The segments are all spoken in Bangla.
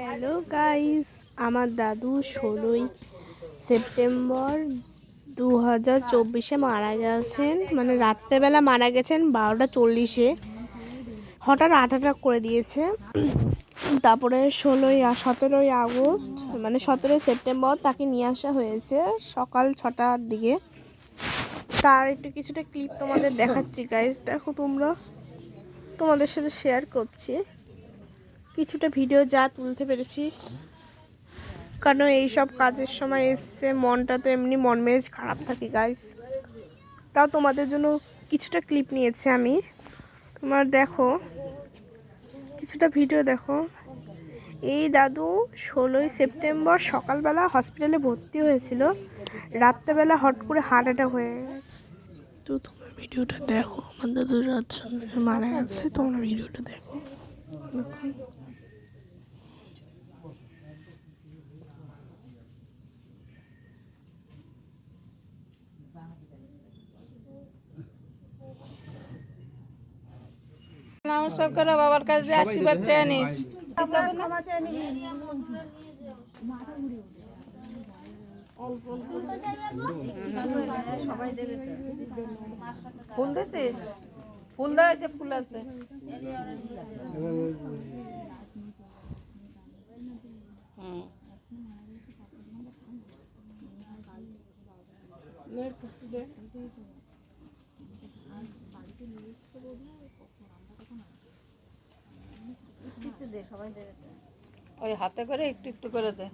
হ্যালো গাইস, আমার দাদু 16ই সেপ্টেম্বর 2024 মারা গেছেন। মানে রাত্রেবেলা মারা গেছেন 12:40-এ। হঠাৎ আটাটা করে দিয়েছে। তারপরে 17ই আগস্ট মানে 17ই সেপ্টেম্বর তাকে নিয়ে আসা হয়েছে সকাল 6টার দিকে। তার একটু কিছুটা ক্লিপ তোমাদের দেখাচ্ছি গাইস, দেখো তোমরা, তোমাদের সাথে শেয়ার করছি কিছুটা ভিডিও যা তুলতে পেরেছি। কারণ এইসব কাজের সময় এসছে, মনটা তো এমনি মন মেজাজ খারাপ থাকে গাইস, তাও তোমাদের জন্য কিছুটা ক্লিপ নিয়েছি আমি। তোমরা দেখো, কিছুটা ভিডিও দেখো। এই দাদু 16ই সেপ্টেম্বর সকালবেলা হসপিটালে ভর্তি হয়েছিল, রাত্রেবেলা হট করে হার্ট অ্যাটাক হয়ে তো তোমরা ভিডিওটা দেখো। আমার দাদু রাত মারা গেছে, তোমরা ভিডিওটা দেখো। নমস্কার করে বাবার কাছে আশীর্বাদ চেয়ে নিস। ফুল দিছিস? ফুল দেওয়া আছে, ফুল আছে। ওই হাতে করে একটু একটু করে দে।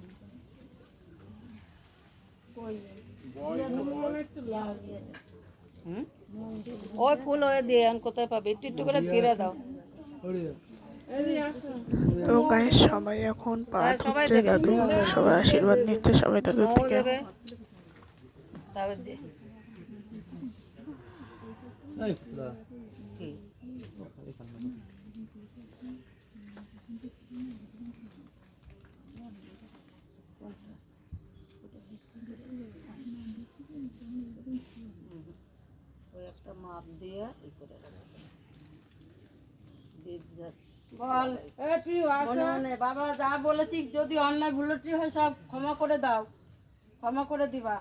ওই ফুল ওই দিয়ে কোথায় পাবে, একটু একটু করে ছিঁড়ে দাও। তো গাইস সবাই এখন পাঠ হচ্ছে, দাদু সবাই আশীর্বাদ নিচ্ছে সবাই দাদুর থেকে। তারপর দে। একটা মাপ দিয়ে বল বাবা যা বলেছি, যদি অন্যায় ভুলটি হয় সব ক্ষমা করে দাও, ক্ষমা করে দিবা।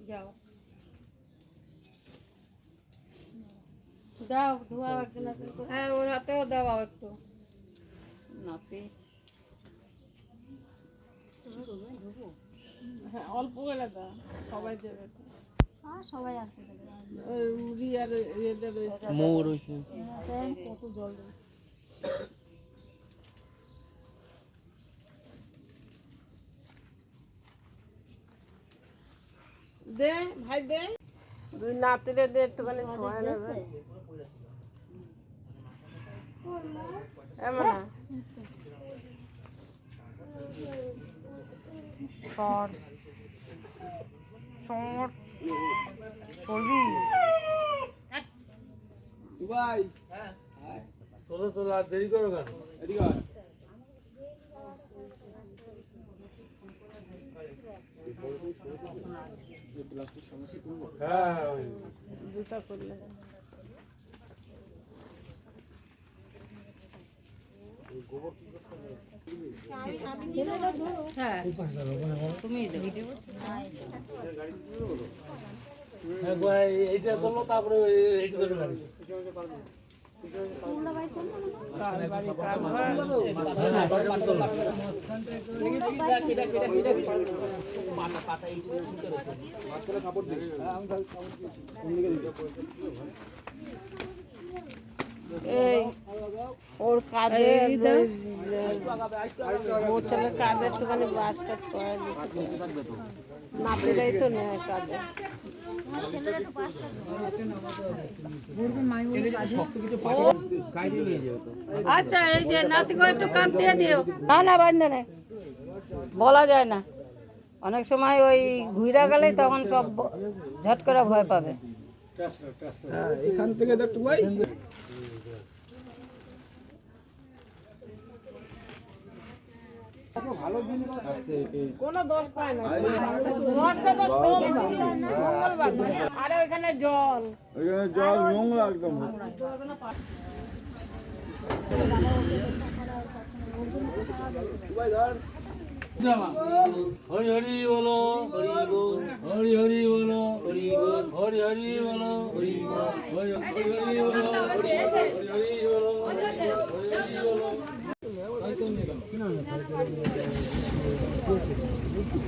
যাও দাও ধোয়া একদিন একদিন করে। হ্যাঁ, ওর হাতেও দাও একটু নাপি। হ্যাঁ অল্প করে দাও, সবাই দেবে। সবাই আসবে উড়ি আর ইয়ে দেবে। মোর হইছে কত জল রয়েছে। দে ভাই দে, দুই নাতিরে দে, একটুখানি ছোঁয়া নেবে। এমন সর সর সরবি। ভাই চলো চলো, আর দেরি করো কেন? এদিকে আয়। হ্যাঁ দুটা করলে হ্যাঁ তুমি ভিডিও এইটা করলো, তারপরে এইটা করে গাড়ি এই ওর কাঁধে ওর ছেলের কাঁধে একটুখানি বাসটা ছোঁয়া নাপিরাই তো নেয় কাঁধে। আচ্ছা, এই যে নাতিকে একটু কাঁধ দিয়ে দিও। না না বান্ধে নেই, বলা যায় না, অনেক সময় ওই ঘুরা গেলে তখন সব ঝট করে ভয় পাবে। এখান থেকে দেখতে ভাই কোনো দোষ পায় না রসটা তো সোমবার, মঙ্গলবার আরে ওইখানে জল ওইখানে জল নোংরা একদম। হরি হরি বলো, হরি হরি বলো, হরি হরি বলো, হরি হরি বলো, হরি হরি বলো।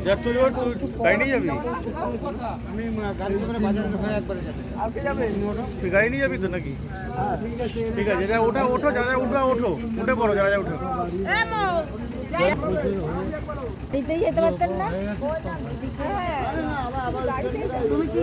যাক তুই গাড়ি নিয়ে যাবি? আমি গাড়ি করে বাজারে ওখানে একবার যাবো। আর কে যাবে? তুই গাড়ি নিয়ে যাবি তো নাকি? ঠিক আছে, যা ওঠো ওঠো, যারা উঠবে ওঠো, উঠে পড়ো, যারা যা উঠো। দিতেই যেতে পারতেন না? তুমি কি